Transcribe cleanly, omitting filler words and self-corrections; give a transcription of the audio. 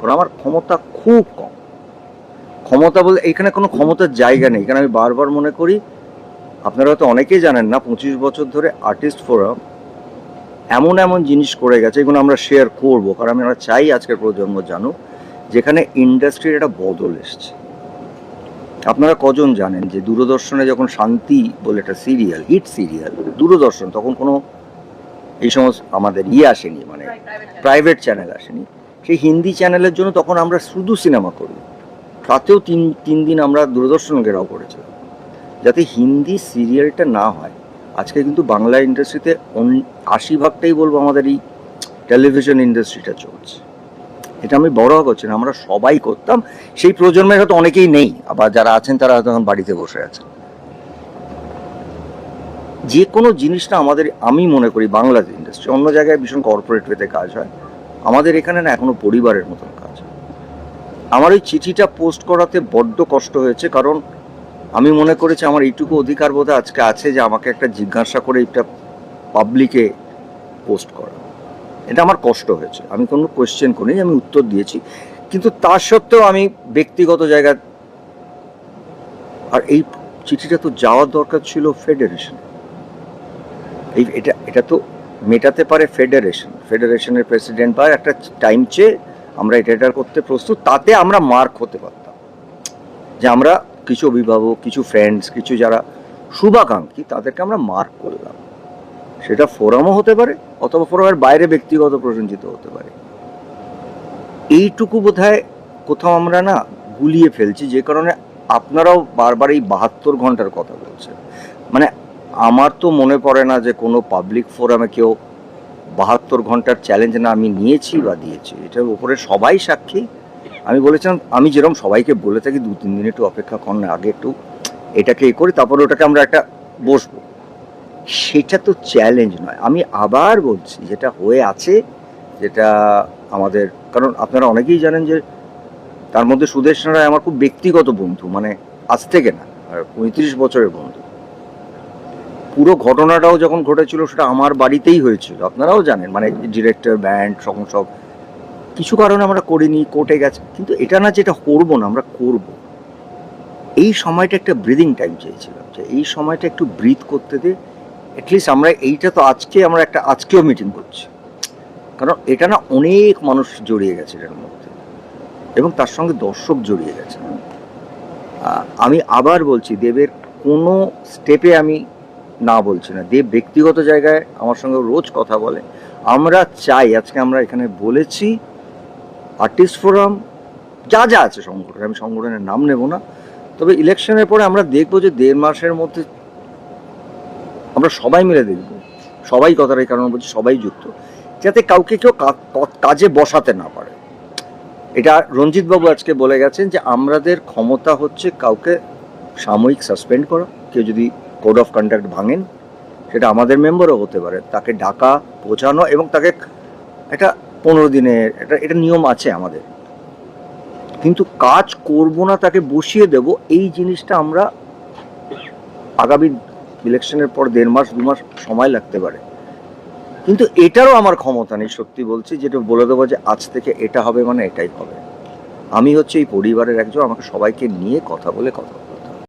করা। আমার ক্ষমতা খুব কম। ক্ষমতা বলে এখানে কোনো ক্ষমতার জায়গা নেই। এখানে আমি বারবার মনে করি, আপনারা হয়তো অনেকেই জানেন না, 25 বছর ধরে আর্টিস্ট ফোরাম এমন এমন জিনিস করে গেছে, এগুলো আমরা শেয়ার করবো, কারণ আমরা চাই আজকের প্রজন্ম জানুক, যেখানে ইন্ডাস্ট্রির একটা বদল এসছে। আপনারা কজন জানেন যে দূরদর্শনে যখন শান্তি বলে একটা সিরিয়াল, হিট সিরিয়াল, দূরদর্শন তখন কোনো এই সমস্ত আমাদের আসেনি, মানে প্রাইভেট চ্যানেল আসেনি। সেই হিন্দি চ্যানেলের জন্য তখন আমরা শুধু সিনেমা করি, তাতেও তিন দিন আমরা দূরদর্শন ঘেরাও করেছিলাম যাতে হিন্দি সিরিয়ালটা না হয়। আজকে কিন্তু বাংলা ইন্ডাস্ট্রিতে 80% বলবো আমাদের এই টেলিভিশন ইন্ডাস্ট্রিটা চলছে। এটা আমি বড় করছি না, আমরা সবাই করতাম। সেই প্রজন্মের হয়তো অনেকেই নেই, আবার যারা আছেন তারা হয়তো এখন বাড়িতে বসে আছেন। যে কোনো জিনিসটা আমাদের, আমি মনে করি বাংলা ইন্ডাস্ট্রি, অন্য জায়গায় ভীষণ কর্পোরেট ওয়েতে কাজ হয়, আমাদের এখানে না এখনো পরিবারের মতন কাজ হয়। আমার ওই চিঠিটা পোস্ট করাতে বড্ড কষ্ট হয়েছে, কারণ আমি মনে করেছি আমার এইটুকু অধিকার বোধ আজকে আছে যে আমাকে একটা জিজ্ঞাসা করে এটা পাবলিকে পোস্ট করা। এটা আমার কষ্ট হয়েছে, আমি কোনো কোয়েশ্চেন করিনি, আমি উত্তর দিয়েছি। কিন্তু তা সত্ত্বেও আমি ব্যক্তিগত জায়গায়, আর এই চিঠিটা তো যাওয়ার দরকার ছিল ফেডারেশন। এটা তো মেটাতে পারে ফেডারেশনের প্রেসিডেন্ট বা একটা টাইম চেয়ে আমরা এটা করতে প্রস্তুত, তাতে আমরা মার্ক হতে পারতাম যে আমরা কিছু অভিভাবক, কিছু ফ্রেন্ডস, কিছু যারা শুভাকাঙ্ক্ষী তাদেরকে আমরা মার্ক করলাম। সেটা ফোরামও হতে পারে অথবা ফোরামের বাইরে ব্যক্তিগত প্রসঞ্জিত হতে পারে। এইটুকু বোধহয় কোথাও আমরা না গুলিয়ে ফেলছি, যে কারণে আপনারাও বারবার এই 72 ঘন্টার কথা বলছেন। মানে আমার তো মনে পড়ে না যে কোনো পাবলিক ফোরামে কেউ 72 ঘন্টার চ্যালেঞ্জ না আমি নিয়েছি বা দিয়েছি। এটার উপরে সবাই সাক্ষী। আমি বলেছিলাম, আমি যেরকম সবাইকে বলে থাকি 2-3 দিন একটু অপেক্ষা কর না, আগে একটু এটাকে করি, তারপরে ওটাকে আমরা একটা বসবো। সেটা তো চ্যালেঞ্জ নয়। আমি আবার বলছি, যেটা হয়ে আছে, যেটা আমাদের, কারণ আপনারা অনেকেই জানেন যে তার মধ্যে সুদেশ রায় আমার খুব ব্যক্তিগত বন্ধু, মানে আজ থেকে না, 35 বছরের বন্ধু। পুরো ঘটনাটাও যখন ঘটেছিল সেটা আমার বাড়িতেই হয়েছিল, আপনারাও জানেন। মানে ডিরেক্টর, ব্যান্ড, সব কিছু কারণে আমরা করিনি, কোর্টে গেছে। কিন্তু এটা না যেটা করবো না, আমরা করব। এই সময়টা একটা ব্রিদিং টাইম চেয়েছিলাম, যে এই সময়টা একটু ব্রিথ করতে দে। অ্যাটলিস্ট আমরা এইটা তো আমরা আজকেও মিটিং করছি, কারণ এটা না অনেক মানুষ জড়িয়ে গেছে এটার মধ্যে, এবং তার সঙ্গে দর্শক জড়িয়ে গেছে। আমি আবার বলছি, দেবের কোনো স্টেপে আমি না বলছি না। দেব ব্যক্তিগত জায়গায় আমার সঙ্গে রোজ কথা বলে। আমরা চাই, আজকে আমরা এখানে বলেছি, আর্টিস্ট ফোরাম যা যা আছে সংগঠন, আমি সংগঠনের নাম নেব না, তবে ইলেকশনের পরে আমরা দেখবো যে 1.5 মাসের মধ্যে আমরা সবাই মিলে দেখব, সবাই কথাটাই কারণ বলছি, সবাই যুক্ত, যাতে কাউকে কেউ কাজে বসাতে না পারে। এটা রঞ্জিত বাবু আজকে বলে গেছেন যে আমাদের ক্ষমতা হচ্ছে কাউকে সাময়িক সাসপেন্ড করা, কেউ যদি কোড অফ কন্ডাক্ট ভাঙেন, সেটা আমাদের মেম্বারও হতে পারে, তাকে ডাকা, পৌঁছানো, এবং তাকে একটা 15 দিনের এটা নিয়ম আছে আমাদের। কিন্তু কাজ করব না, তাকে বসিয়ে দেব, এই জিনিসটা আমরা আগামী ইলেকশনের পর 1.5 মাস 2 মাস সময় লাগতে পারে, কিন্তু এটারও আমার ক্ষমতা নেই। সত্যি বলছি, যেটা বলে দেবো যে আজ থেকে এটা হবে মানে এটাই হবে। আমি হচ্ছে এই পরিবারের একজন, আমাকে সবাইকে নিয়ে কথা বলে কথা